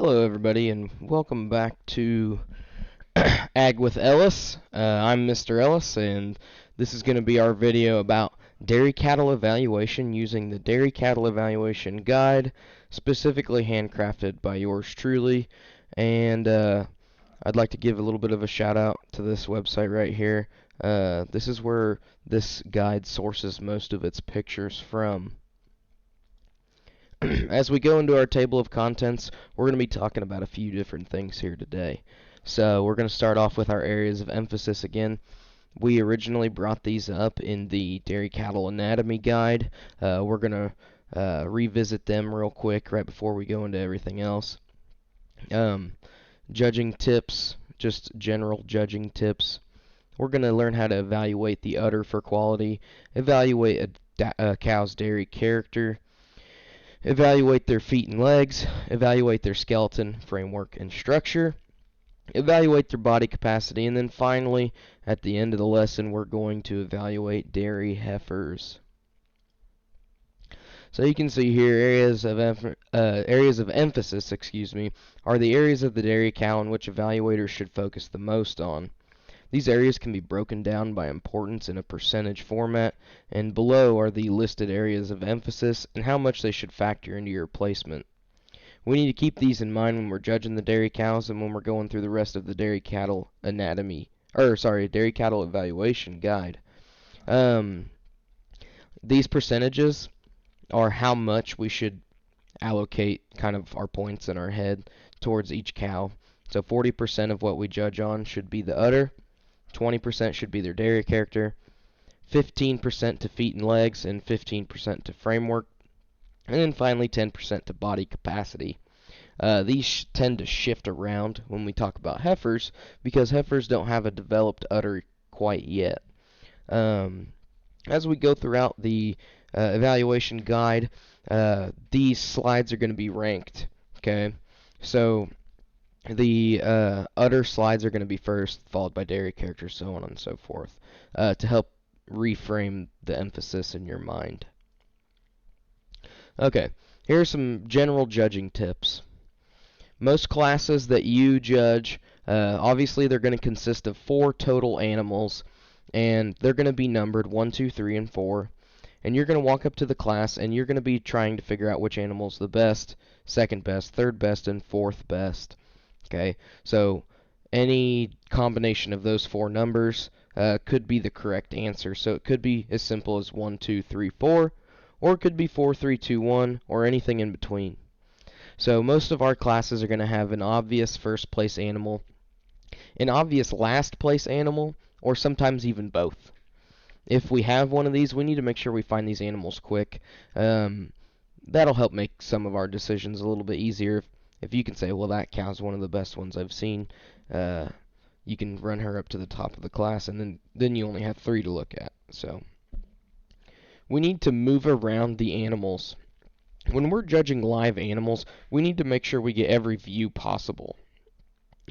Hello, everybody, and welcome back to Ag with Ellis. I'm Mr. Ellis, and this is going to be our video about dairy cattle evaluation using the Dairy Cattle Evaluation Guide, specifically handcrafted by yours truly. And I'd like to give a little bit of a shout out to this website right here. This is where this guide sources most of its pictures from. As we go into our table of contents, we're going to be talking about a few different things here today. So we're going to start off with our areas of emphasis again. We originally brought these up in the Dairy Cattle Anatomy Guide. We're going to revisit them real quick right before we go into everything else. Judging tips, just general judging tips. We're going to learn how to evaluate the udder for quality, evaluate a cow's dairy character, evaluate their feet and legs, evaluate their skeleton, framework, and structure, evaluate their body capacity, and then finally, at the end of the lesson, we're going to evaluate dairy heifers. So you can see here areas of emphasis, are the areas of the dairy cow in which evaluators should focus the most on. These areas can be broken down by importance in a percentage format, and below are the listed areas of emphasis and how much they should factor into your placement. We need to keep these in mind when we're judging the dairy cows and when we're going through the rest of the Dairy Cattle Evaluation Guide. These percentages are how much we should allocate kind of our points in our head towards each cow. So 40% of what we judge on should be the udder. 20% should be their dairy character, 15% to feet and legs, and 15% to framework, and then finally 10% to body capacity. These tend to shift around when we talk about heifers because heifers don't have a developed udder quite yet. As we go throughout the evaluation guide, these slides are going to be ranked. Okay, so the udder slides are going to be first, followed by dairy character, so on and so forth, to help reframe the emphasis in your mind. Okay, here are some general judging tips. Most classes that you judge, obviously they're going to consist of 4 total animals, and they're going to be numbered 1, 2, 3, and 4. And you're going to walk up to the class, and you're going to be trying to figure out which animal's the best, second best, third best, and fourth best. Okay, so any combination of those 4 numbers could be the correct answer. So it could be as simple as 1, 2, 3, 4, or it could be 4, 3, 2, 1, or anything in between. So most of our classes are going to have an obvious first place animal, an obvious last place animal, or sometimes even both. If we have one of these, we need to make sure we find these animals quick. That'll help make some of our decisions a little bit easier. If you can say, well, that cow's one of the best ones I've seen, you can run her up to the top of the class, and then you only have 3 to look at. So we need to move around the animals. When we're judging live animals, we need to make sure we get every view possible.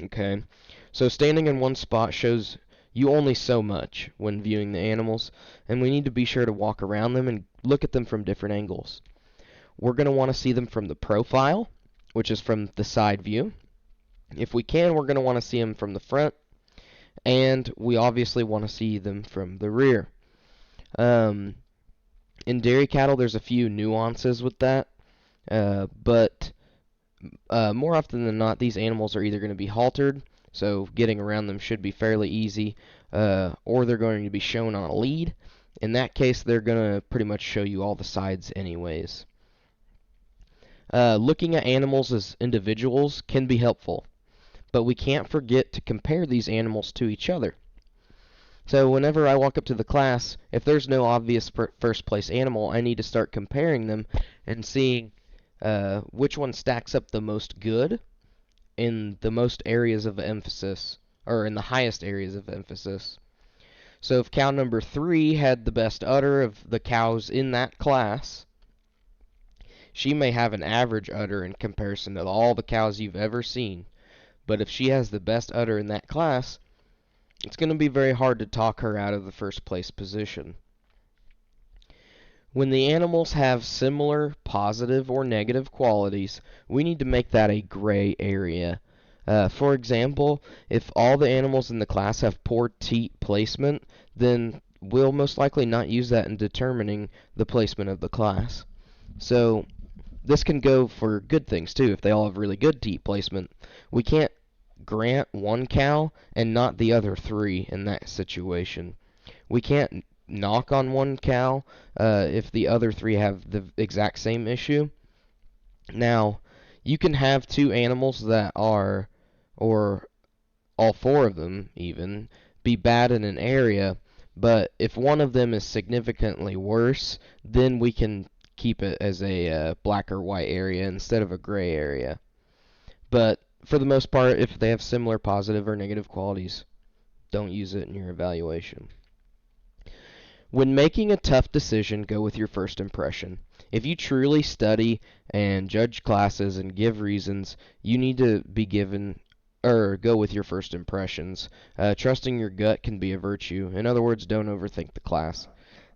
Okay, so standing in one spot shows you only so much when viewing the animals, and we need to be sure to walk around them and look at them from different angles. We're going to want to see them from the profile, which is from the side view. If we can, we're going to want to see them from the front, and we obviously want to see them from the rear. In dairy cattle, there's a few nuances with that, but more often than not, these animals are either going to be haltered, so getting around them should be fairly easy, or they're going to be shown on a lead. In that case, they're going to pretty much show you all the sides anyways. Looking at animals as individuals can be helpful, but we can't forget to compare these animals to each other. So whenever I walk up to the class, if there's no obvious first place animal, I need to start comparing them and seeing which one stacks up the most good in the most areas of emphasis, or in the highest areas of emphasis. So if cow number 3 had the best udder of the cows in that class, she may have an average udder in comparison to all the cows you've ever seen. But if she has the best udder in that class, it's going to be very hard to talk her out of the first place position. When the animals have similar positive or negative qualities, we need to make that a gray area. For example, if all the animals in the class have poor teat placement, then we'll most likely not use that in determining the placement of the class. So this can go for good things too. If they all have really good teat placement, we can't grant one cow and not the other three in that situation. We can't knock on one cow if the other three have the exact same issue. Now, you can have two animals that are, or all four of them even, be bad in an area, but if one of them is significantly worse, then we can keep it as a black or white area instead of a gray area. But for the most part, if they have similar positive or negative qualities, don't use it in your evaluation. When making a tough decision, go with your first impression. If you truly study and judge classes and give reasons, you need to be given or go with your first impressions. Trusting your gut can be a virtue. In other words, don't overthink the class.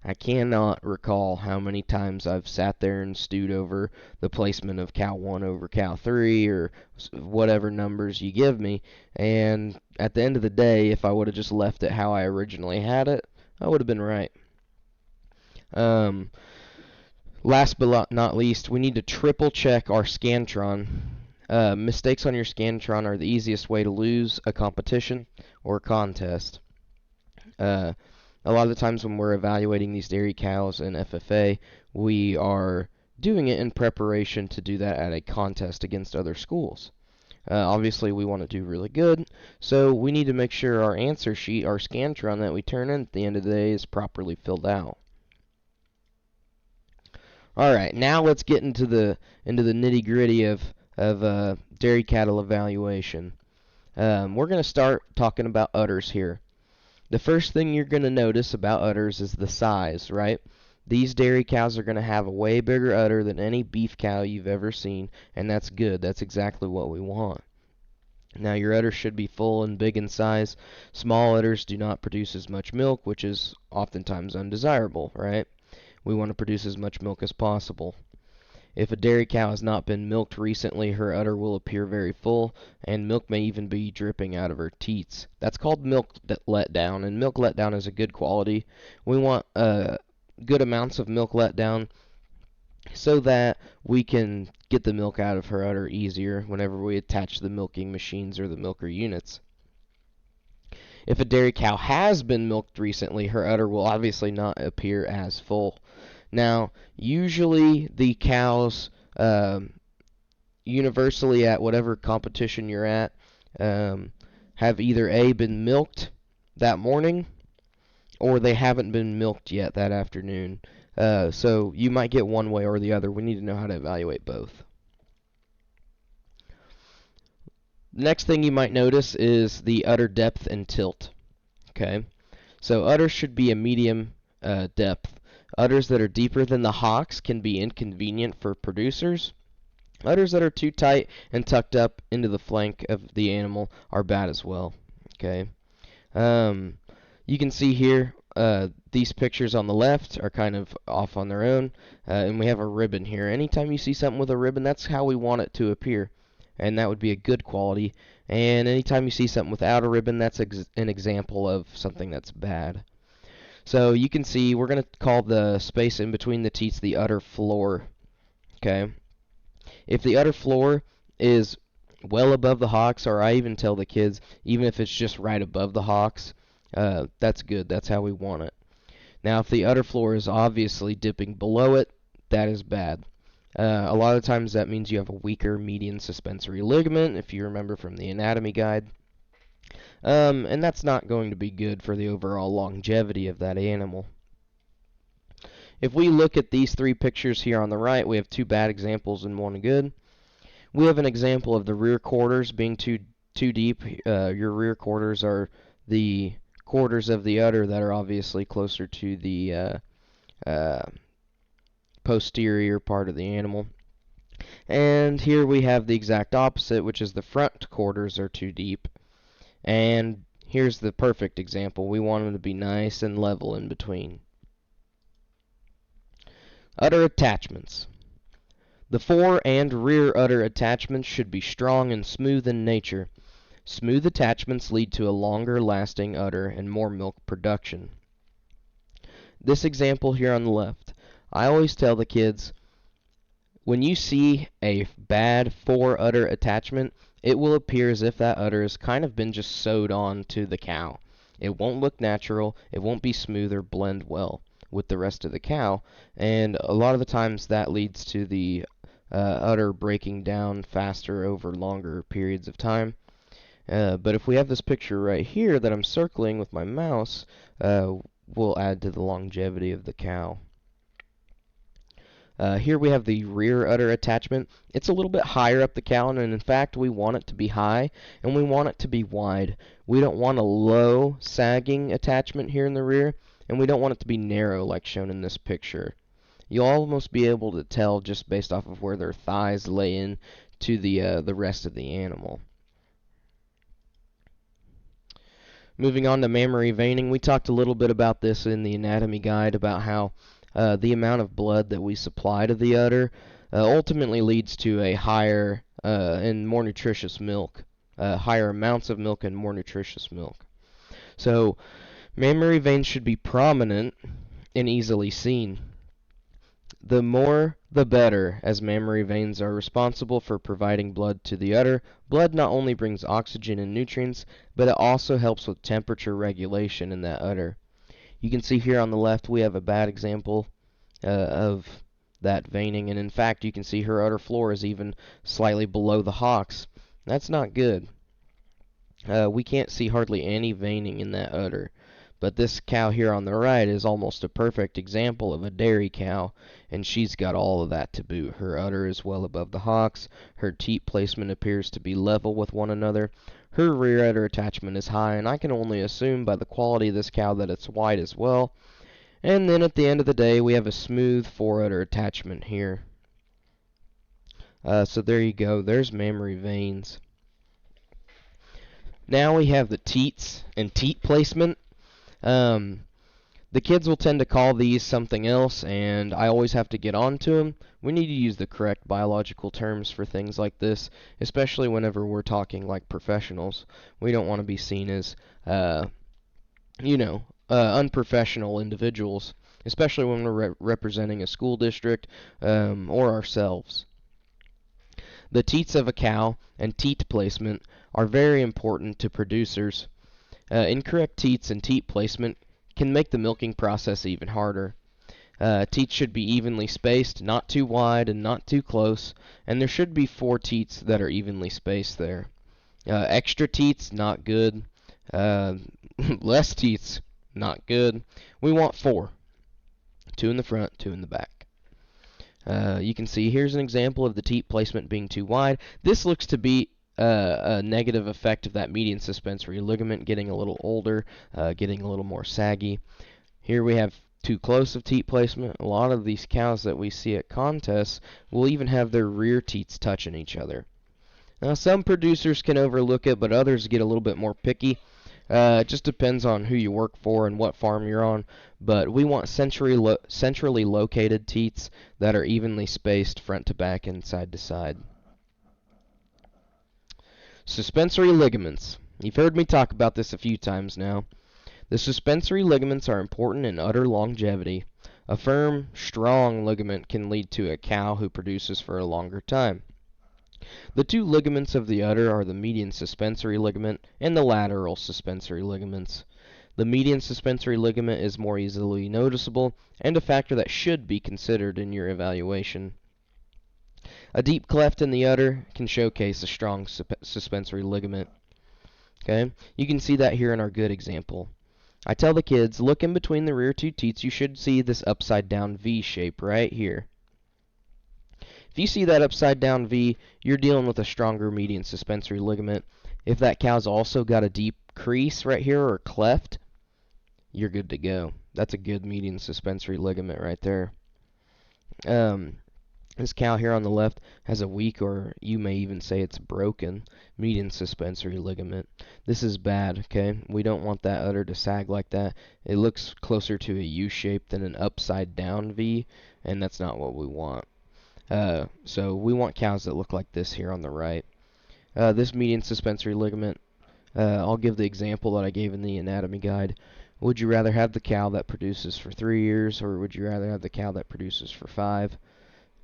I cannot recall how many times I've sat there and stewed over the placement of cow 1 over cow 3 or whatever numbers you give me, and at the end of the day, if I would have just left it how I originally had it, I would have been right. Um, Last but not least, we need to triple check our Scantron. Mistakes on your Scantron are the easiest way to lose a competition or a contest. A lot of the times when we're evaluating these dairy cows in FFA, we are doing it in preparation to do that at a contest against other schools. Obviously, we want to do really good, so we need to make sure our answer sheet, our Scantron that we turn in at the end of the day, is properly filled out. All right, now let's get into the nitty-gritty of dairy cattle evaluation. We're going to start talking about udders here. The first thing you're going to notice about udders is the size, right? These dairy cows are going to have a way bigger udder than any beef cow you've ever seen, and that's good. That's exactly what we want. Now, your udders should be full and big in size. Small udders do not produce as much milk, which is oftentimes undesirable, right? We want to produce as much milk as possible. If a dairy cow has not been milked recently, her udder will appear very full, and milk may even be dripping out of her teats. That's called milk letdown, and milk letdown is a good quality. We want good amounts of milk letdown so that we can get the milk out of her udder easier whenever we attach the milking machines or the milker units. If a dairy cow has been milked recently, her udder will obviously not appear as full. Now, usually the cows, universally at whatever competition you're at, have either A, been milked that morning, or they haven't been milked yet that afternoon. So you might get one way or the other. We need to know how to evaluate both. Next thing you might notice is the udder depth and tilt. Okay, so udders should be a medium depth. Udders that are deeper than the hocks can be inconvenient for producers. Udders that are too tight and tucked up into the flank of the animal are bad as well. Okay, you can see here these pictures on the left are kind of off on their own, and we have a ribbon here. Anytime you see something with a ribbon, that's how we want it to appear, and that would be a good quality. And anytime you see something without a ribbon, that's an example of something that's bad. So you can see we're going to call the space in between the teats the udder floor. Okay. If the udder floor is well above the hocks, or I even tell the kids, even if it's just right above the hocks, that's good. That's how we want it. Now, if the udder floor is obviously dipping below it, that is bad. A lot of times that means you have a weaker median suspensory ligament, if you remember from the anatomy guide. And that's not going to be good for the overall longevity of that animal. If we look at these three pictures here on the right, we have two bad examples and one good. We have an example of the rear quarters being too deep. Your rear quarters are the quarters of the udder that are obviously closer to the posterior part of the animal. And here we have the exact opposite, which is the front quarters are too deep. And here's the perfect example. We want them to be nice and level in between. Udder attachments. The fore and rear udder attachments should be strong and smooth in nature. Smooth attachments lead to a longer lasting udder and more milk production. This example here on the left, I always tell the kids, when you see a bad fore udder attachment, it will appear as if that udder has kind of been just sewed on to the cow. It won't look natural, it won't be smooth or blend well with the rest of the cow, and a lot of the times that leads to the udder breaking down faster over longer periods of time. But if we have this picture right here that I'm circling with my mouse, will add to the longevity of the cow. Here we have the rear udder attachment. It's a little bit higher up the cow, and in fact we want it to be high, and we want it to be wide. We don't want a low sagging attachment here in the rear, and we don't want it to be narrow like shown in this picture. You'll almost be able to tell just based off of where their thighs lay in to the rest of the animal. Moving on to mammary veining, we talked a little bit about this in the anatomy guide about how the amount of blood that we supply to the udder ultimately leads to a higher and more nutritious milk, higher amounts of milk and more nutritious milk. So mammary veins should be prominent and easily seen. The more the better, as mammary veins are responsible for providing blood to the udder. Blood not only brings oxygen and nutrients, but it also helps with temperature regulation in that udder. You can see here on the left we have a bad example of that veining, and in fact you can see her udder floor is even slightly below the hocks. That's not good. We can't see hardly any veining in that udder. But this cow here on the right is almost a perfect example of a dairy cow, and she's got all of that to boot. Her udder is well above the hocks, her teat placement appears to be level with one another, her rear udder attachment is high, and I can only assume by the quality of this cow that it's white as well. And then at the end of the day, we have a smooth fore udder attachment here. So there you go, there's mammary veins. Now we have the teats and teat placement. The kids will tend to call these something else, and I always have to get on to them. We need to use the correct biological terms for things like this, especially whenever we're talking like professionals. We don't want to be seen as, unprofessional individuals, especially when we're representing a school district or ourselves. The teats of a cow and teat placement are very important to producers. Incorrect teats and teat placement can make the milking process even harder. Teats should be evenly spaced, not too wide and not too close, and there should be 4 teats that are evenly spaced there. Extra teats, not good. Less teats, not good. We want 4. 2 in the front, 2 in the back. You can see here's an example of the teat placement being too wide. This looks to be a negative effect of that median suspensory ligament getting a little older, getting a little more saggy. Here we have too close of teat placement. A lot of these cows that we see at contests will even have their rear teats touching each other. Now some producers can overlook it, but others get a little bit more picky. It just depends on who you work for and what farm you're on, but we want centrally located teats that are evenly spaced front to back and side to side. Suspensory ligaments. You've heard me talk about this a few times now. The suspensory ligaments are important in udder longevity. A firm, strong ligament can lead to a cow who produces for a longer time. The 2 ligaments of the udder are the median suspensory ligament and the lateral suspensory ligaments. The median suspensory ligament is more easily noticeable and a factor that should be considered in your evaluation. A deep cleft in the udder can showcase a strong suspensory ligament. Okay, you can see that here in our good example. I tell the kids, look in between the rear 2 teats. You should see this upside down V shape right here. If you see that upside down V, you're dealing with a stronger median suspensory ligament. If that cow's also got a deep crease right here or cleft, you're good to go. That's a good median suspensory ligament right there. This cow here on the left has a weak, or you may even say it's broken, median suspensory ligament. This is bad, okay? We don't want that udder to sag like that. It looks closer to a U shape than an upside down V, and that's not what we want. So we want cows that look like this here on the right. This median suspensory ligament, I'll give the example that I gave in the anatomy guide. Would you rather have the cow that produces for 3 years, or would you rather have the cow that produces for 5?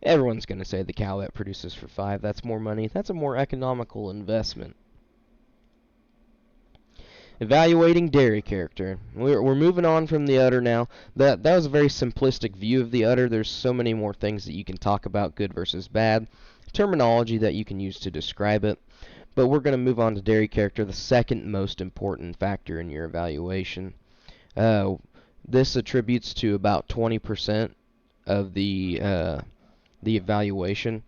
Everyone's going to say the cow that produces for 5. That's more money. That's a more economical investment. Evaluating dairy character. We're moving on from the udder now. That was a very simplistic view of the udder. There's so many more things that you can talk about, good versus bad, terminology that you can use to describe it. But we're going to move on to dairy character, the second most important factor in your evaluation. This attributes to about 20% of the evaluation.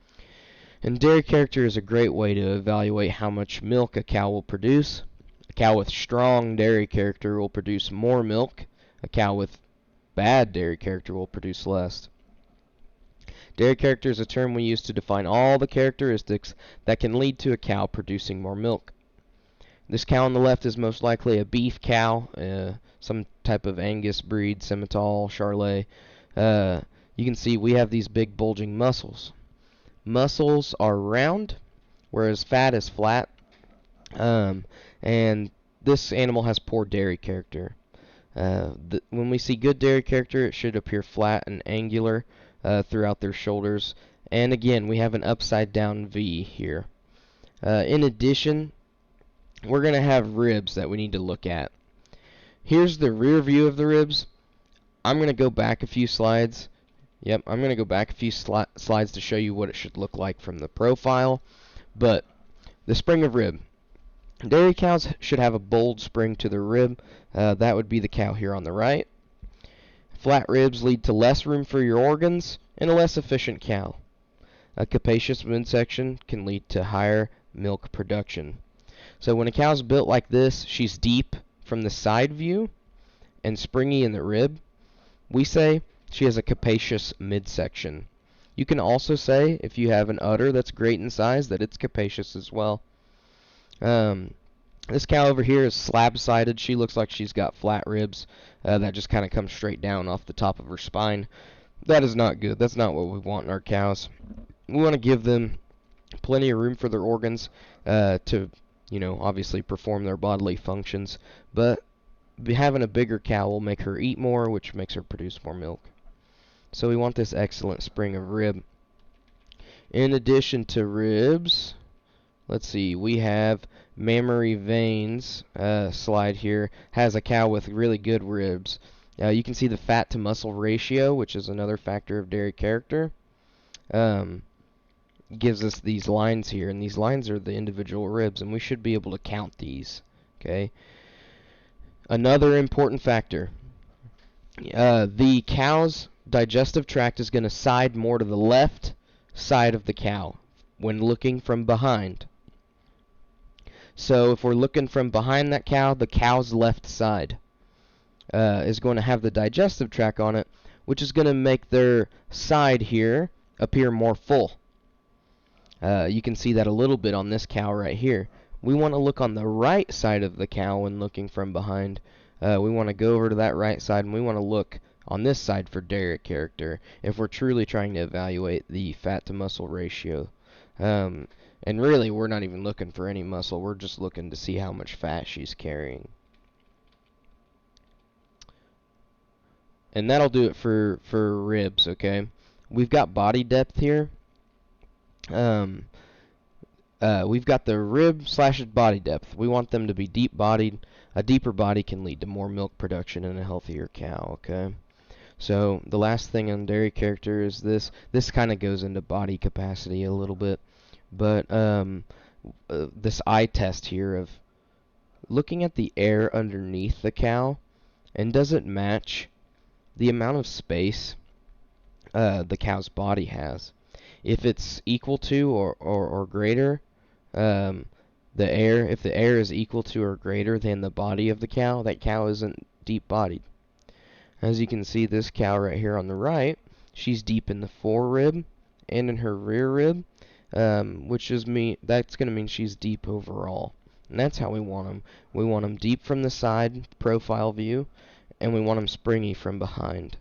And dairy character is a great way to evaluate how much milk a cow will produce. A cow with strong dairy character will produce more milk. A cow with bad dairy character will produce less. Dairy character is a term we use to define all the characteristics that can lead to a cow producing more milk. This cow on the left is most likely a beef cow, some type of Angus breed, Simmental, Charolais. You can see we have these big bulging muscles. Muscles are round, whereas fat is flat. And this animal has poor dairy character. When we see good dairy character, it should appear flat and angular throughout their shoulders. And again, we have an upside down V here. In addition, we're going to have ribs that we need to look at. Here's the rear view of the ribs. I'm going to go back a few slides. Yep, I'm going to go back a few slides to show you what it should look like from the profile. But the spring of rib. Dairy cows should have a bold spring to their rib. That would be the cow here on the right. Flat ribs lead to less room for your organs and a less efficient cow. A capacious midsection can lead to higher milk production. So when a cow's built like this, she's deep from the side view and springy in the rib, we say she has a capacious midsection. You can also say, if you have an udder that's great in size, that it's capacious as well. This cow over here is slab-sided. She looks like she's got flat ribs that just kind of come straight down off the top of her spine. That is not good. That's not what we want in our cows. We want to give them plenty of room for their organs to, obviously perform their bodily functions. But having a bigger cow will make her eat more, which makes her produce more milk. So we want this excellent spring of rib. In addition to ribs, let's see, we have mammary veins. Slide here has a cow with really good ribs. You can see the fat to muscle ratio, which is another factor of dairy character. Gives us these lines here, and these lines are the individual ribs, and we should be able to count these. Okay. Another important factor. The cow's digestive tract is going to side more to the left side of the cow when looking from behind. So if we're looking from behind that cow, the cow's left side is going to have the digestive tract on it, which is going to make their side here appear more full. You can see that a little bit on this cow right here. We want to look on the right side of the cow when looking from behind. We want to go over to that right side, and we want to look on this side for dairy character if we're truly trying to evaluate the fat to muscle ratio. And really, we're not even looking for any muscle. We're just looking to see how much fat she's carrying. And that'll do it for ribs, okay? We've got body depth here. We've got the rib/body depth. We want them to be deep-bodied. A deeper body can lead to more milk production and a healthier cow, okay? So the last thing on dairy character is this. This kind of goes into body capacity a little bit. But this eye test here of looking at the air underneath the cow, and does it match the amount of space the cow's body has? If it's equal to or greater, if the air is equal to or greater than the body of the cow, that cow isn't deep-bodied. As you can see, this cow right here on the right, she's deep in the forerib and in her rear rib, that's going to mean she's deep overall. And that's how we want them. We want them deep from the side profile view, and we want them springy from behind.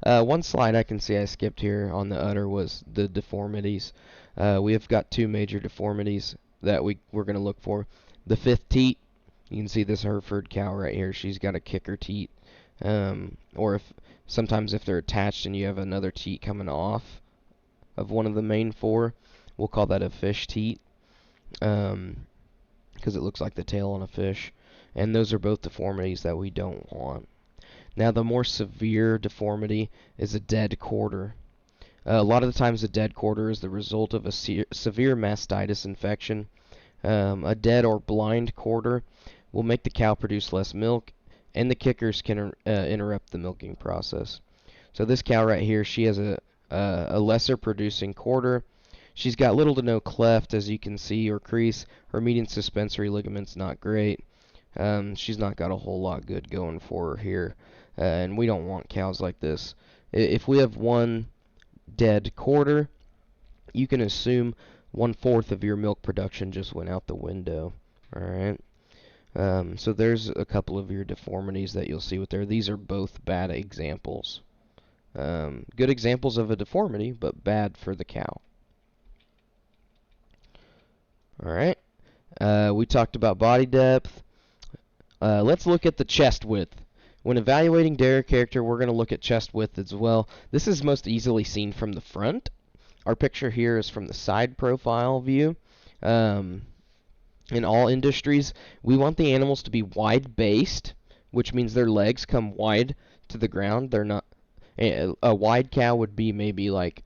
One slide I can see I skipped here on the udder was the deformities. We have got two major deformities that we're going to look for. The fifth teat, you can see this Hereford cow right here. She's got a kicker teat. Or sometimes if they're attached and you have another teat coming off of one of the main four, we'll call that a fish teat, because it looks like the tail on a fish. And those are both deformities that we don't want. Now, the more severe deformity is a dead quarter. A lot of the times a dead quarter is the result of a severe mastitis infection. A dead or blind quarter will make the cow produce less milk, and the kickers can interrupt the milking process. So this cow right here, she has a lesser producing quarter. She's got little to no cleft, as you can see, or crease. Her median suspensory ligament's not great. She's not got a whole lot good going for her here. And we don't want cows like this. If we have one dead quarter, you can assume 1/4 of your milk production just went out the window. Alright. So there's a couple of your deformities that you'll see with there. These are both bad examples. Good examples of a deformity, but bad for the cow. Alright. We talked about body depth. Let's look at the chest width. When evaluating dairy character, we're going to look at chest width as well. This is most easily seen from the front. Our picture here is from the side profile view. In all industries, we want the animals to be wide-based, which means their legs come wide to the ground. They're not. A wide cow would be maybe like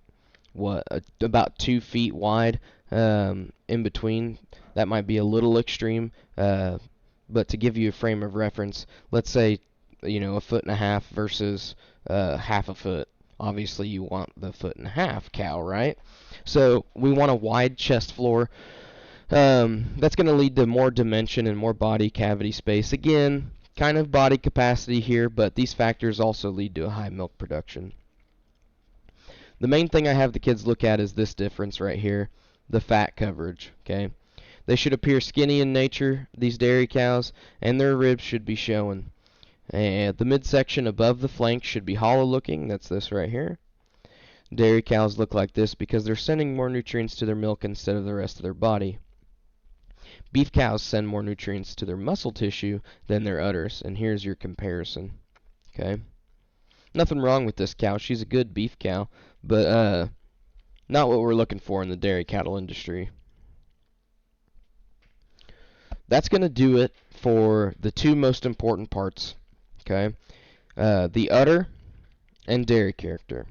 about 2 feet wide. In between, that might be a little extreme. But to give you a frame of reference, let's say, 1.5 feet versus half a foot. Obviously, you want the 1.5 foot cow, right? So we want a wide chest floor. That's going to lead to more dimension and more body cavity space. Again, kind of body capacity here, but these factors also lead to a high milk production. The main thing I have the kids look at is this difference right here, the fat coverage, okay? They should appear skinny in nature, these dairy cows, and their ribs should be showing. And the midsection above the flank should be hollow looking. That's this right here. Dairy cows look like this because they're sending more nutrients to their milk instead of the rest of their body. Beef cows send more nutrients to their muscle tissue than their udders, and here's your comparison. Okay? Nothing wrong with this cow. She's a good beef cow, but not what we're looking for in the dairy cattle industry. That's going to do it for the two most important parts. Okay, the udder and dairy character.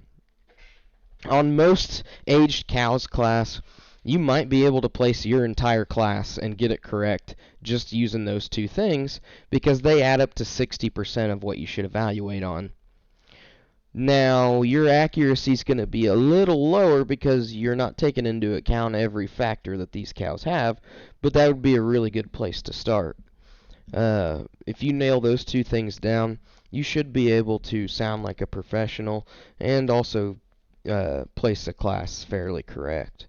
On most aged cows class, you might be able to place your entire class and get it correct just using those two things, because they add up to 60% of what you should evaluate on. Now, your accuracy is going to be a little lower because you're not taking into account every factor that these cows have, but that would be a really good place to start. If you nail those two things down, you should be able to sound like a professional and also place a class fairly correct.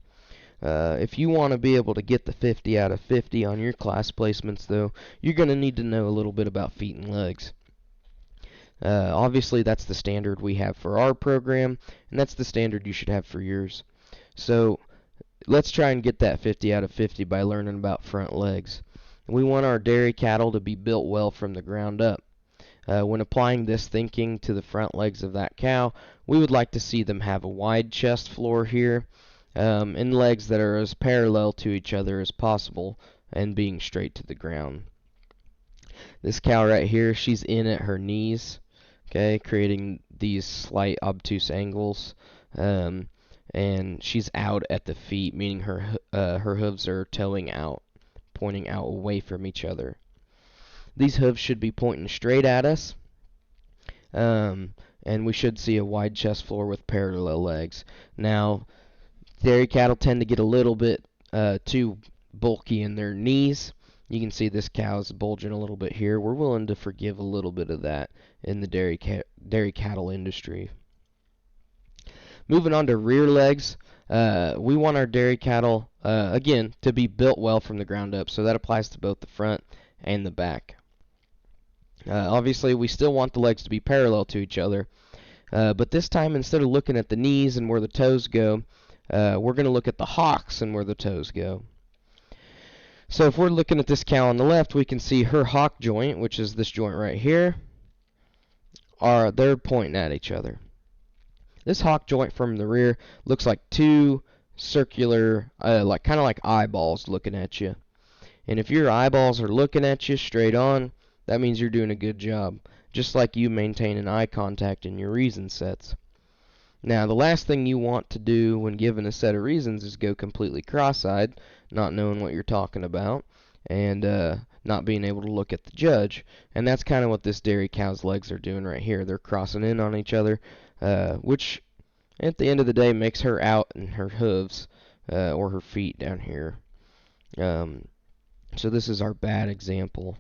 If you want to be able to get the 50 out of 50 on your class placements, though, you're going to need to know a little bit about feet and legs. Obviously, that's the standard we have for our program, and that's the standard you should have for yours. So let's try and get that 50 out of 50 by learning about front legs. We want our dairy cattle to be built well from the ground up. When applying this thinking to the front legs of that cow, we would like to see them have a wide chest floor here, and legs that are as parallel to each other as possible and being straight to the ground. This cow right here, she's in at her knees, okay, creating these slight obtuse angles, and she's out at the feet, meaning her hooves are toeing out, pointing out away from each other. These hooves should be pointing straight at us, and we should see a wide chest floor with parallel legs. Now, dairy cattle tend to get a little bit too bulky in their knees. You can see this cow's bulging a little bit here. We're willing to forgive a little bit of that in the dairy cattle industry. Moving on to rear legs, we want our dairy cattle, again, to be built well from the ground up. So that applies to both the front and the back. Obviously, we still want the legs to be parallel to each other. But this time, instead of looking at the knees and where the toes go, we're going to look at the hocks and where the toes go. So if we're looking at this cow on the left, we can see her hock joint, which is this joint right here, they're pointing at each other. This hock joint from the rear looks like two circular, kind of like eyeballs looking at you. And if your eyeballs are looking at you straight on, that means you're doing a good job, just like you maintaining eye contact in your reason sets. Now, the last thing you want to do when given a set of reasons is go completely cross-eyed, not knowing what you're talking about, and not being able to look at the judge. And that's kind of what this dairy cow's legs are doing right here. They're crossing in on each other, which at the end of the day makes her out in her hooves, or her feet down here. So this is our bad example.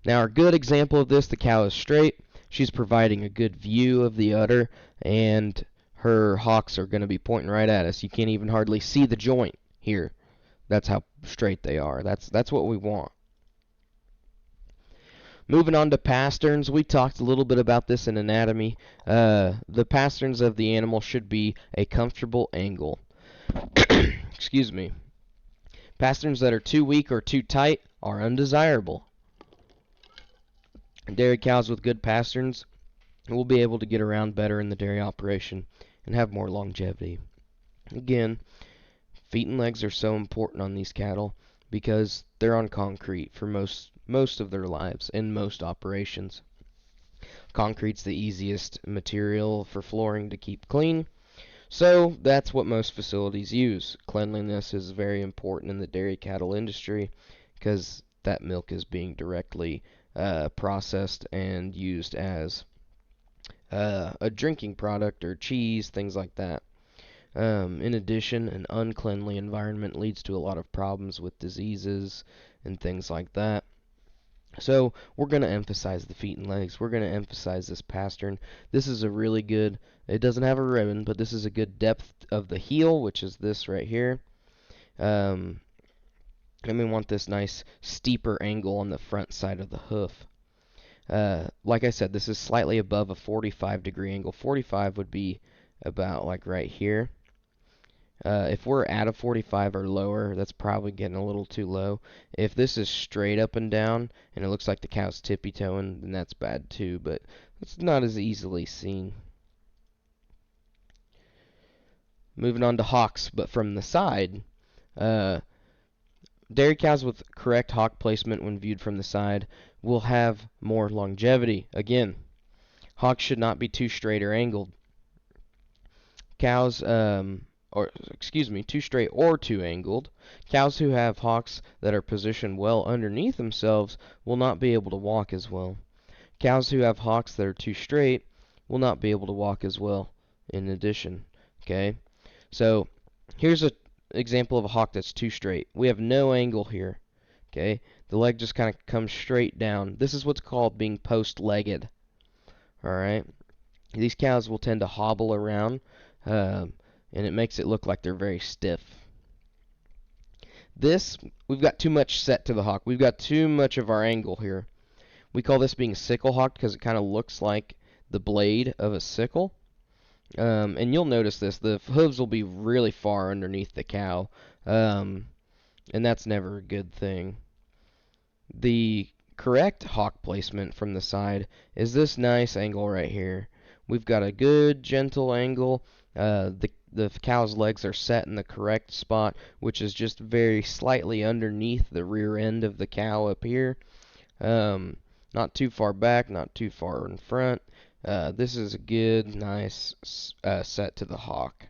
Now, our good example of this, the cow is straight. She's providing a good view of the udder, and her hocks are going to be pointing right at us. You can't even hardly see the joint here. That's how straight they are. That's what we want. Moving on to pasterns, we talked a little bit about this in anatomy. The pasterns of the animal should be a comfortable angle. Excuse me. Pasterns that are too weak or too tight are undesirable. Dairy cows with good pasterns will be able to get around better in the dairy operation and have more longevity. Again, feet and legs are so important on these cattle because they're on concrete for most of their lives in most operations. Concrete's the easiest material for flooring to keep clean, so that's what most facilities use. Cleanliness is very important in the dairy cattle industry because that milk is being directly processed and used as a drinking product or cheese, things like that. In addition, an uncleanly environment leads to a lot of problems with diseases and things like that. So we're going to emphasize the feet and legs. We're going to emphasize this pastern. This is a really good, it doesn't have a ribbon, but this is a good depth of the heel, which is this right here. And we want this nice steeper angle on the front side of the hoof. Like I said, this is slightly above a 45-degree angle. 45 would be about like right here. If we're at a 45 or lower, that's probably getting a little too low. If this is straight up and down, and it looks like the cow's tippy-toeing, then that's bad too, but it's not as easily seen. Moving on to hocks, but from the side. Dairy cows with correct hock placement when viewed from the side will have more longevity. Again, hocks should not be too straight or angled. Cows, too straight or too angled. Cows who have hocks that are positioned well underneath themselves will not be able to walk as well. Cows who have hocks that are too straight will not be able to walk as well in addition. Okay? So, here's an example of a hock that's too straight. We have no angle here. Okay? The leg just kind of comes straight down. This is what's called being post-legged. Alright? These cows will tend to hobble around, and it makes it look like they're very stiff. We've got too much set to the hock. We've got too much of our angle here. We call this being sickle hocked because it kind of looks like the blade of a sickle. And you'll notice this. The hooves will be really far underneath the cow, and that's never a good thing. The correct hock placement from the side is this nice angle right here. We've got a good, gentle angle. The cow's legs are set in the correct spot, which is just very slightly underneath the rear end of the cow up here. Not too far back, not too far in front. This is a good, nice set to the hock.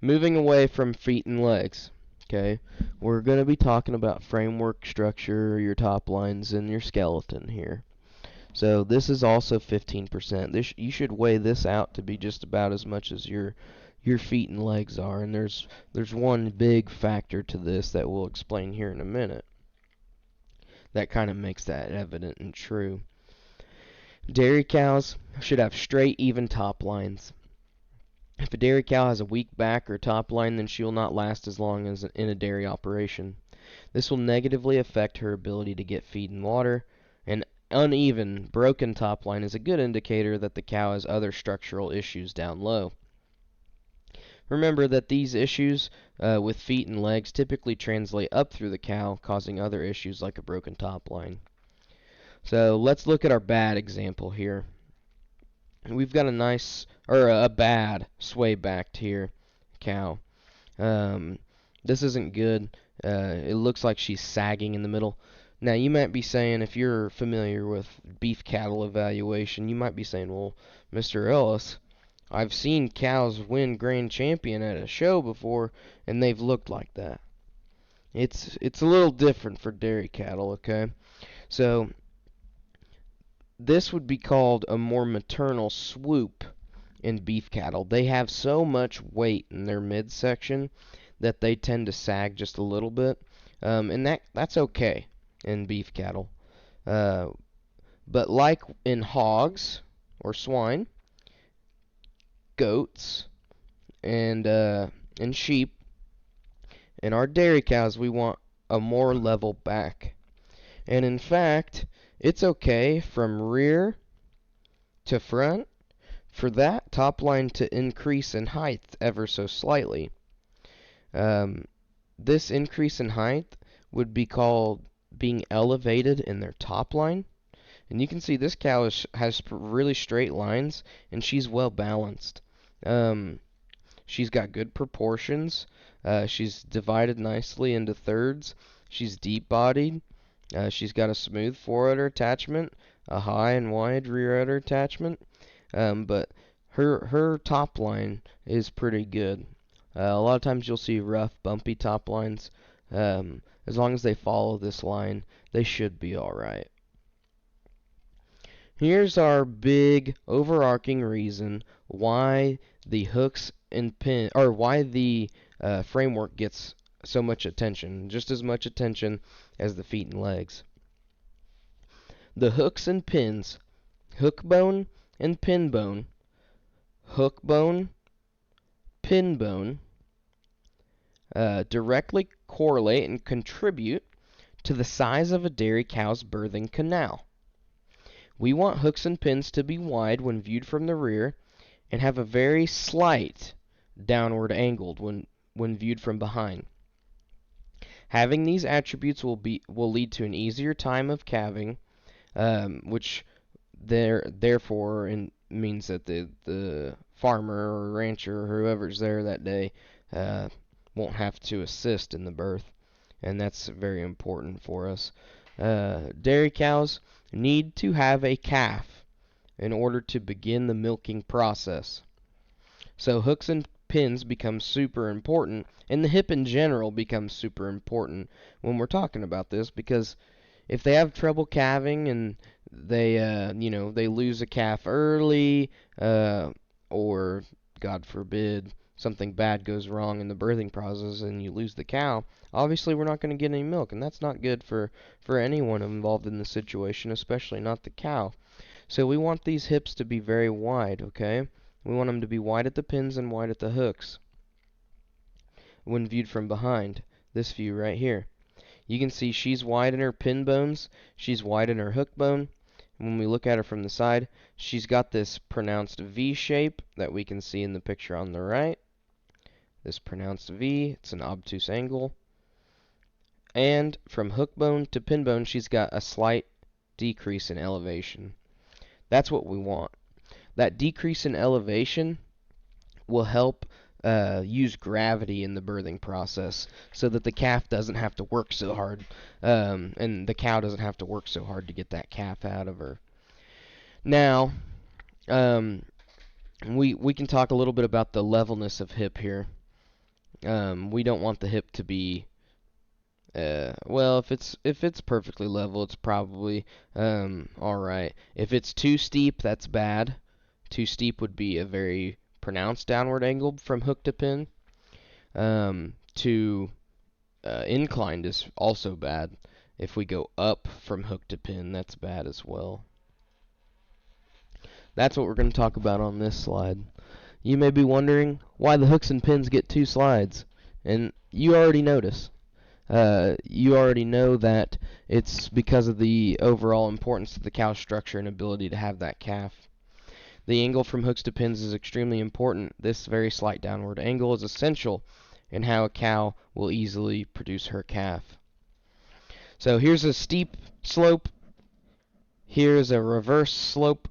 Moving away from feet and legs, okay, we're going to be talking about framework, structure, your top lines, and your skeleton here. So this is also 15%. You should weigh this out to be just about as much as your feet and legs are, and there's one big factor to this that we'll explain here in a minute that kind of makes that evident and true. Dairy cows should have straight, even top lines. If a dairy cow has a weak back or top line, then she will not last as long as in a dairy operation. This will negatively affect her ability to get feed and water. An uneven, broken top line is a good indicator that the cow has other structural issues down low. Remember that these issues with feet and legs typically translate up through the cow, causing other issues like a broken top line. So let's look at our bad example here. We've got a bad sway-backed here cow. This isn't good. It looks like she's sagging in the middle. Now, you might be saying, if you're familiar with beef cattle evaluation, you might be saying, well, Mr. Ellis, I've seen cows win grand champion at a show before, and they've looked like that. It's a little different for dairy cattle, okay? So, this would be called a more maternal swoop in beef cattle. They have so much weight in their midsection that they tend to sag just a little bit, and that's okay in beef cattle. But like in hogs or swine, goats, and sheep, and our dairy cows, we want a more level back. And in fact, it's okay from rear to front for that top line to increase in height ever so slightly. This increase in height would be called being elevated in their top line. And you can see this cow has really straight lines, and she's well balanced. She's got good proportions. She's divided nicely into thirds. She's deep-bodied. She's got a smooth fore-udder attachment, a high and wide rear-udder attachment. But her top line is pretty good. A lot of times you'll see rough, bumpy top lines. As long as they follow this line, they should be alright. Here's our big overarching reason why the hooks and pin, or why the framework gets so much attention, just as much attention as the feet and legs. The hooks and pins, hook bone and pin bone, hook bone, pin bone, directly correlate and contribute to the size of a dairy cow's birthing canal. We want hooks and pins to be wide when viewed from the rear and have a very slight downward angled when viewed from behind. Having these attributes will lead to an easier time of calving, which therefore means that the farmer or rancher or whoever's there that day won't have to assist in the birth, and that's very important for us. Dairy cows need to have a calf in order to begin the milking process. So hooks and pins become super important, and the hip in general becomes super important when we're talking about this, because if they have trouble calving and they lose a calf early, or God forbid something bad goes wrong in the birthing process and you lose the cow, obviously we're not going to get any milk, and that's not good for anyone involved in the situation, especially not the cow. So we want these hips to be very wide, okay? We want them to be wide at the pins and wide at the hooks when viewed from behind. This view right here. You can see she's wide in her pin bones, she's wide in her hook bone. When we look at her from the side, she's got this pronounced V shape that we can see in the picture on the right. This pronounced V, it's an obtuse angle. And from hook bone to pin bone, she's got a slight decrease in elevation. That's what we want. That decrease in elevation will help use gravity in the birthing process so that the calf doesn't have to work so hard, and the cow doesn't have to work so hard to get that calf out of her. Now, we can talk a little bit about the levelness of hip here. We don't want the hip to be well, if it's perfectly level, it's probably alright. If it's too steep, that's bad. Too steep would be a very pronounced downward angle from hook to pin. Too inclined is also bad. If we go up from hook to pin, that's bad as well. That's what we're going to talk about on this slide. You may be wondering why the hooks and pins get 2 slides, and you already notice. You already know that it's because of the overall importance of the cow's structure and ability to have that calf. The angle from hooks to pins is extremely important. This very slight downward angle is essential in how a cow will easily produce her calf. So here's a steep slope, here's a reverse slope,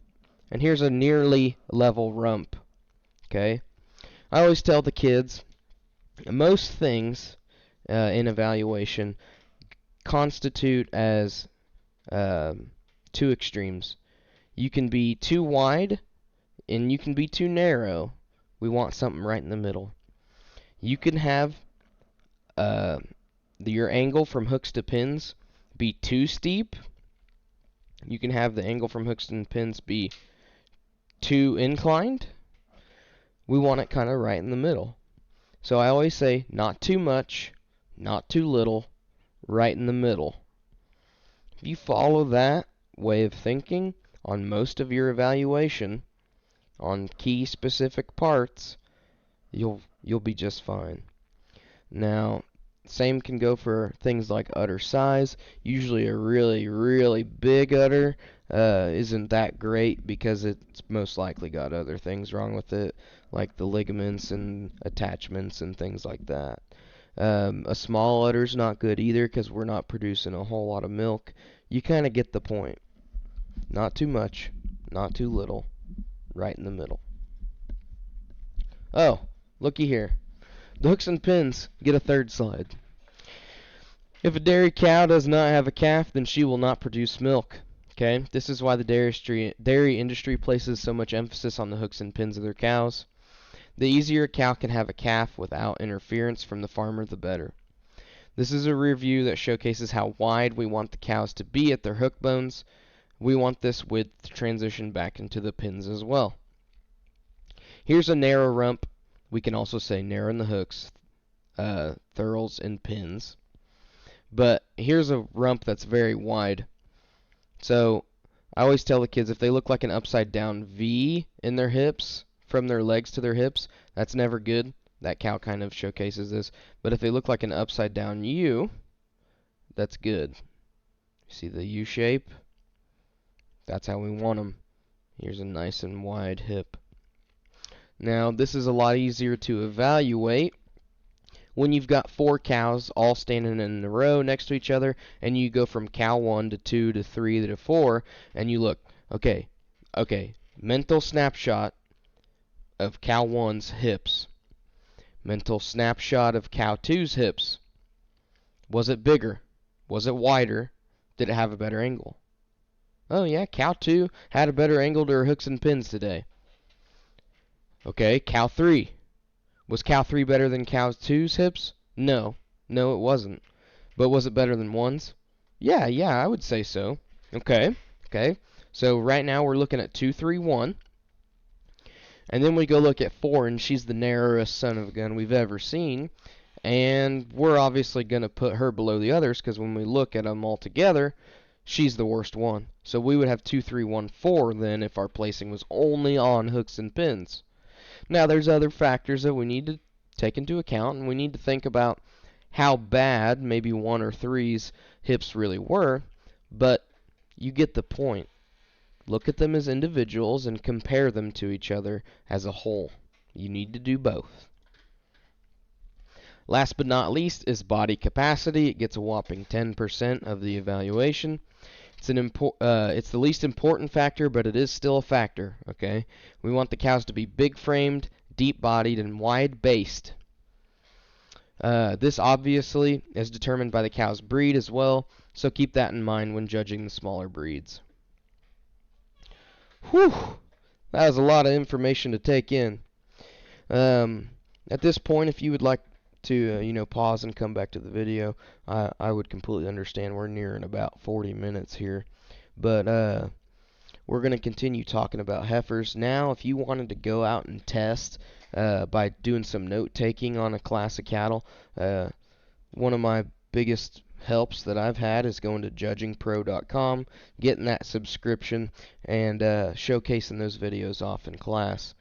and here's a nearly level rump. Okay? I always tell the kids, most things in evaluation constitute as 2 extremes. You can be too wide and you can be too narrow. We want something right in the middle. You can have your angle from hooks to pins be too steep. You can have the angle from hooks and pins be too inclined. We want it kind of right in the middle. So I always say not too much, not too little, right in the middle. If you follow that way of thinking on most of your evaluation, on key specific parts, you'll be just fine. Now, same can go for things like udder size. Usually a really big udder isn't that great because it's most likely got other things wrong with it, like the ligaments and attachments and things like that. A small udder's not good either because we're not producing a whole lot of milk. You kind of get the point. Not too much, not too little, right in the middle. Oh, looky here. The hooks and pins get a 3rd slide. If a dairy cow does not have a calf, then she will not produce milk. Okay? This is why the dairy industry places so much emphasis on the hooks and pins of their cows. The easier a cow can have a calf without interference from the farmer, the better. This is a review that showcases how wide we want the cows to be at their hook bones. We want this width to transition back into the pins as well. Here's a narrow rump. We can also say narrow in the hooks, thurls, and pins. But here's a rump that's very wide. So I always tell the kids if they look like an upside down V in their hips, from their legs to their hips, that's never good. That cow kind of showcases this. But if they look like an upside down U, that's good. See the U shape? That's how we want them. Here's a nice and wide hip. Now, this is a lot easier to evaluate when you've got 4 cows all standing in a row next to each other, and you go from cow 1 to 2 to 3 to 4, and you look, okay, mental snapshot of cow 1's hips. Mental snapshot of cow 2's hips. Was it bigger? Was it wider? Did it have a better angle? Oh yeah, cow 2 had a better angle to her hooks and pins today. Okay, cow 3. Was cow 3 better than cow 2's hips? No, it wasn't. But was it better than 1's? Yeah, I would say so. Okay. So right now we're looking at 2, 3, 1. And then we go look at 4, and she's the narrowest son of a gun we've ever seen. And we're obviously going to put her below the others because when we look at them all together, she's the worst one. So we would have 2, 3, 1, 4 then if our placing was only on hooks and pins. Now, there's other factors that we need to take into account, and we need to think about how bad maybe 1 or 3's hips really were, but you get the point. Look at them as individuals and compare them to each other as a whole. You need to do both. Last but not least is body capacity. It gets a whopping 10% of the evaluation. It's the least important factor, but it is still a factor, okay? We want the cows to be big-framed, deep-bodied, and wide-based. This obviously is determined by the cow's breed as well, so keep that in mind when judging the smaller breeds. Whew! That was a lot of information to take in. At this point, if you would like to pause and come back to the video, I would completely understand. We're nearing about 40 minutes here, but we're going to continue talking about heifers. Now, if you wanted to go out and test by doing some note taking on a class of cattle, one of my biggest helps that I've had is going to judgingpro.com, getting that subscription, and showcasing those videos off in class.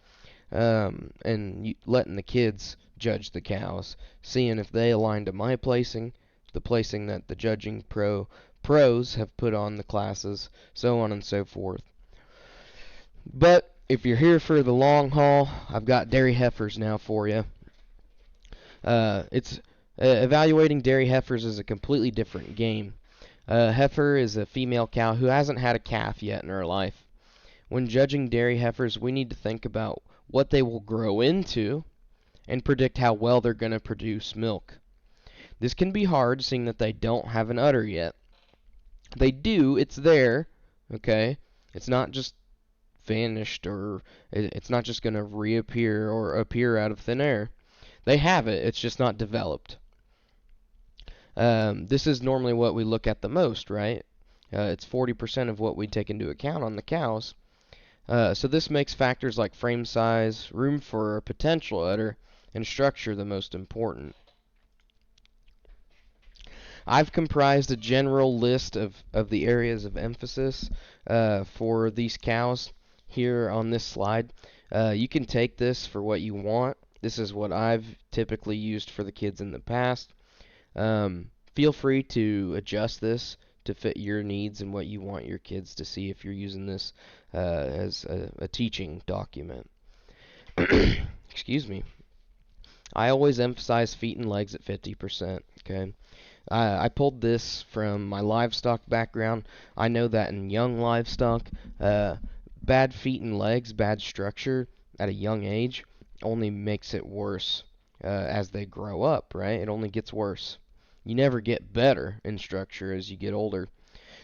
And letting the kids judge the cows, seeing if they align to my placing, the placing that the judging pros have put on the classes, so on and so forth. But if you're here for the long haul, I've got dairy heifers now for you. It's evaluating dairy heifers is a completely different game. A heifer is a female cow who hasn't had a calf yet in her life. When judging dairy heifers, we need to think about what they will grow into and predict how well they're going to produce milk. This can be hard, seeing that they don't have an udder yet. They do, it's there, okay? It's not just vanished, or it's not just going to reappear or appear out of thin air. They have it, it's just not developed. This is normally what we look at the most, right? It's 40% of what we take into account on the cows. So this makes factors like frame size, room for a potential udder, and structure the most important. I've comprised a general list of the areas of emphasis for these cows here on this slide. You can take this for what you want. This is what I've typically used for the kids in the past. Feel free to adjust this to fit your needs and what you want your kids to see if you're using this as a teaching document. Excuse me. I always emphasize feet and legs at 50%. Okay. I pulled this from my livestock background. I know that in young livestock, bad feet and legs, bad structure at a young age only makes it worse as they grow up, right? It only gets worse. You never get better in structure as you get older.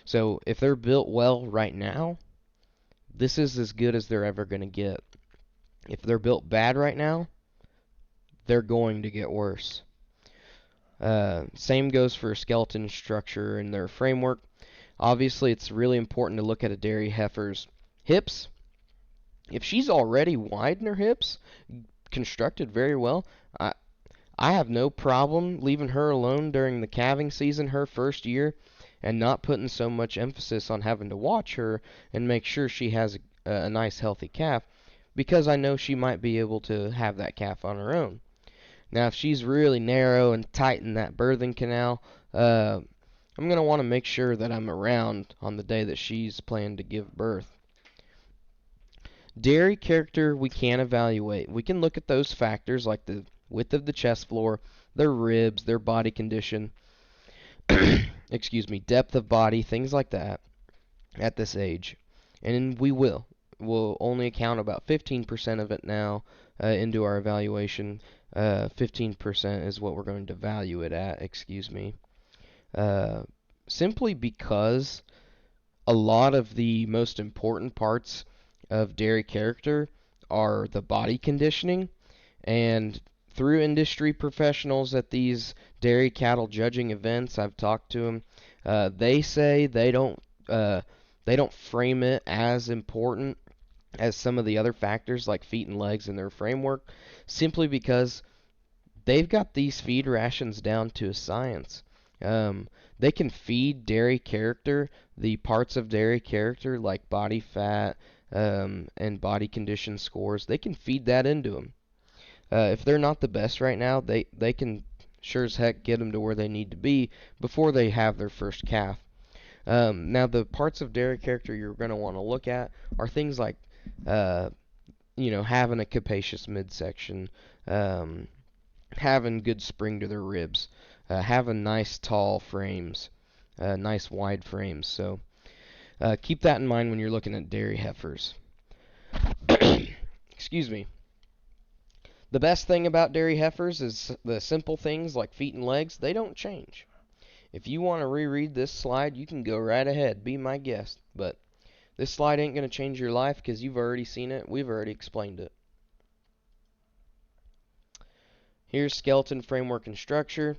So if they're built well right now, this is as good as they're ever going to get. If they're built bad right now, they're going to get worse. Same goes for skeleton structure and their framework. Obviously, it's really important to look at a dairy heifer's hips. If she's already wide in her hips, constructed very well, I have no problem leaving her alone during the calving season her first year and not putting so much emphasis on having to watch her and make sure she has a nice healthy calf, because I know she might be able to have that calf on her own. Now, if she's really narrow and tight in that birthing canal, I'm going to want to make sure that I'm around on the day that she's planned to give birth. Dairy character we can evaluate. We can look at those factors like the width of the chest floor, their ribs, their body condition, excuse me, depth of body, things like that at this age. And we'll only account about 15% of it now into our evaluation. 15% is what we're going to value it at, excuse me. Simply because a lot of the most important parts of dairy character are the body conditioning, and through industry professionals at these dairy cattle judging events, I've talked to them. They say they don't frame it as important as some of the other factors like feet and legs in their framework, simply because they've got these feed rations down to a science. They can feed dairy character, the parts of dairy character like body fat and body condition scores. They can feed that into them. If they're not the best right now, they can sure as heck get them to where they need to be before they have their first calf. Now, the parts of dairy character you're going to want to look at are things like, having a capacious midsection, having good spring to their ribs, having nice tall frames, nice wide frames. So keep that in mind when you're looking at dairy heifers. Excuse me. The best thing about dairy heifers is the simple things like feet and legs. They don't change. If you want to reread this slide, you can go right ahead. Be my guest. But this slide ain't going to change your life because you've already seen it. We've already explained it. Here's skeleton, framework, and structure.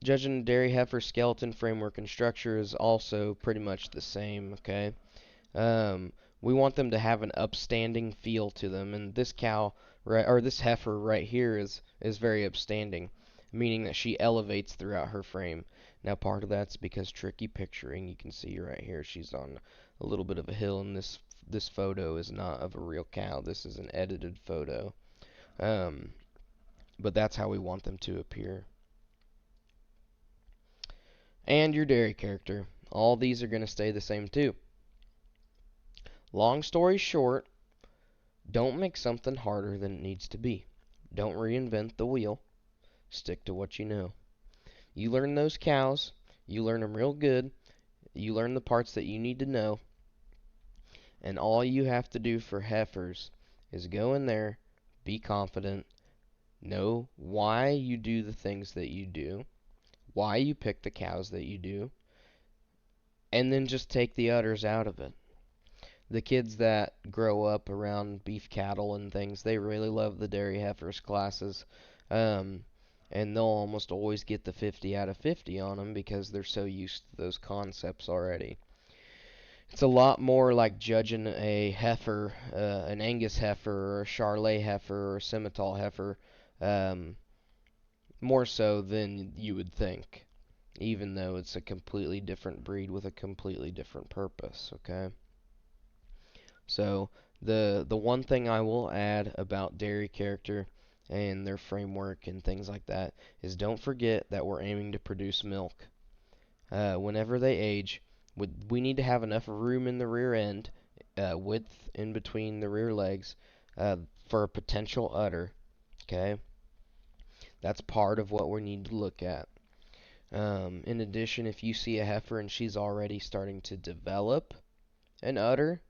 Judging dairy heifer skeleton, framework, and structure is also pretty much the same, okay? We want them to have an upstanding feel to them, and this cow, right, or this heifer right here is very upstanding. meaning that she elevates throughout her frame. Now, part of that's because tricky picturing. You can see right here she's on a little bit of a hill, and this photo is not of a real cow. This is an edited photo. Um, but that's how we want them to appear. And your dairy character. All these are going to stay the same too. Long story short, don't make something harder than it needs to be. Don't reinvent the wheel. Stick to what you know. You learn those cows, you learn them real good, you learn the parts that you need to know, and all you have to do for heifers is go in there, be confident, know why you do the things that you do, why you pick the cows that you do, and then just take the udders out of it. The kids that grow up around beef cattle and things, they really love the dairy heifers classes. Um, and they'll almost always get the 50 out of 50 on them because they're so used to those concepts already. It's a lot more like judging a heifer, an Angus heifer, or a Charolais heifer, or a Simmental heifer, um, more so than you would think, even though it's a completely different breed with a completely different purpose, okay? So the one thing I will add about dairy character and their framework and things like that is don't forget that we're aiming to produce milk. Whenever they age, we need to have enough room in the rear end, width in between the rear legs, for a potential udder. Okay, that's part of what we need to look at. In addition, if you see a heifer and she's already starting to develop an udder,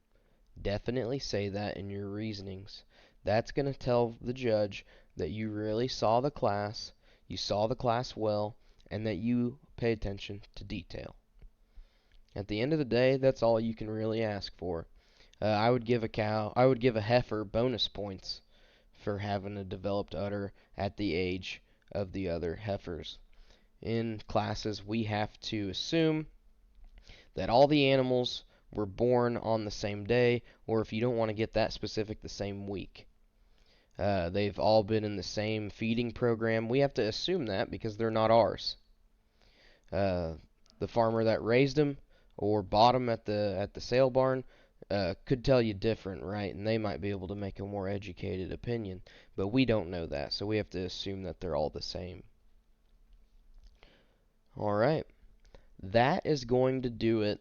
definitely say that in your reasonings. That's going to tell the judge that you really saw the class, you saw the class well, and that you pay attention to detail. At the end of the day, that's all you can really ask for. I would give a heifer bonus points for having a developed udder at the age of the other heifers. In classes, we have to assume that all the animals were born on the same day, or if you don't want to get that specific, the same week. They've all been in the same feeding program. We have to assume that because they're not ours. The farmer that raised them or bought them at the sale barn could tell you different, right? And they might be able to make a more educated opinion, but we don't know that, so we have to assume that they're all the same. All right, that is going to do it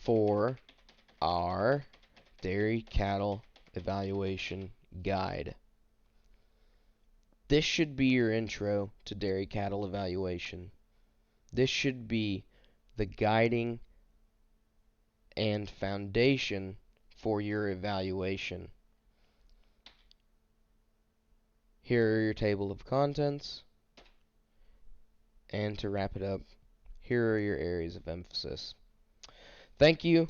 for our dairy cattle evaluation guide. This should be your intro to dairy cattle evaluation. This should be the guiding and foundation for your evaluation. Here are your table of contents, and to wrap it up, here are your areas of emphasis. Thank you.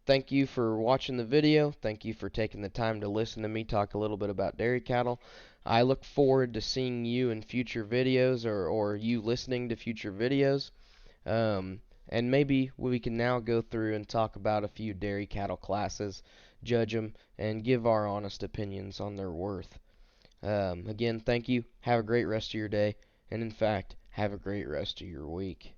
Thank you for watching the video. Thank you for taking the time to listen to me talk a little bit about dairy cattle. I look forward to seeing you in future videos, or you listening to future videos. And maybe we can now go through and talk about a few dairy cattle classes, judge them, and give our honest opinions on their worth. Again, thank you. Have a great rest of your day. And in fact, have a great rest of your week.